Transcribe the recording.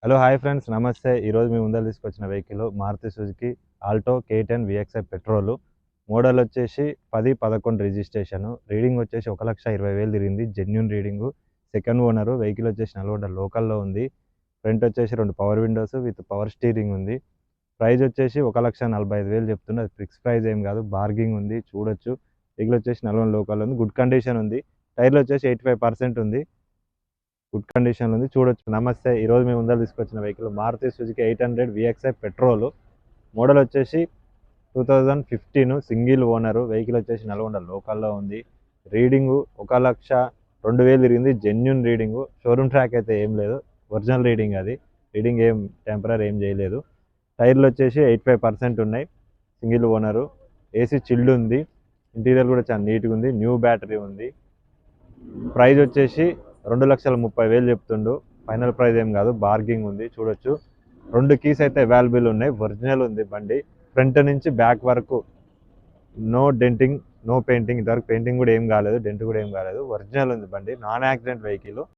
Hello hi friends నమస్తే. ఈరోజు మీ ముందర తీసుకొచ్చిన vehicle Maruti Suzuki Alto K10 VXI petrol. Model వచ్చేసి 10-11 రిజిస్ట్రేషన్. రీడింగ్ వచ్చేసి 1,20,000 తిరిగింది. Genuine reading. Second owner. Vehicle వచ్చేసి నల్గొండ లోకల్లో ఉంది. ఫ్రంట్ వచ్చేసి 2 power windows with power steering ఉంది. ప్రైస్ వచ్చేసి 1,45,000 చెప్తున్నా. అది ఫిక్స్ ప్రైస్ ఏం కాదు, బార్గింగ్ ఉంది, చూడొచ్చు. వెహికల్ వచ్చేసి నల్గొండ లోకల్ ఉంది, గుడ్ కండిషన్ ఉంది. టైర్లు వచ్చేసి 85% ఉంది, గుడ్ కండిషన్లో ఉంది, చూడొచ్చు. నమస్తే. ఈరోజు మేము ముందర తీసుకొచ్చిన vehicle Maruti Suzuki 800 VXI petrol. Model వచ్చేసి 2015, సింగిల్ ఓనరు. వెహికల్ వచ్చేసి నల్గొండ లోకల్లో ఉంది. రీడింగు 1,02,000 తిరిగింది. Genuine reading. షోరూమ్ ట్రాక్ అయితే ఏం లేదు, ఒరిజినల్ రీడింగ్ అది. రీడింగ్ ఏం టెంపరీ ఏం చేయలేదు. టైర్లు వచ్చేసి 85% ఉన్నాయి. Single owner. ఏసీ చిల్డ్ ఉంది. ఇంటీరియర్ కూడా చాలా నీట్గా ఉంది. న్యూ బ్యాటరీ ఉంది. ప్రైస్ వచ్చేసి 2,30,000 చెప్తుండు. ఫైనల్ ప్రైస్ ఏం కాదు, బార్గింగ్ ఉంది, చూడొచ్చు. 2 కీస్ అయితే అవైలబుల్ ఉన్నాయి. ఒరిజినల్ ఉంది బండి. ఫ్రంట్ నుంచి బ్యాక్ వరకు నో డెంటింగ్, నో పెయింటింగ్. ఇంతవరకు పెయింటింగ్ కూడా ఏం కాలేదు, డెంట్ కూడా ఏం కాలేదు. ఒరిజినల్ ఉంది బండి. Non accident vehicle.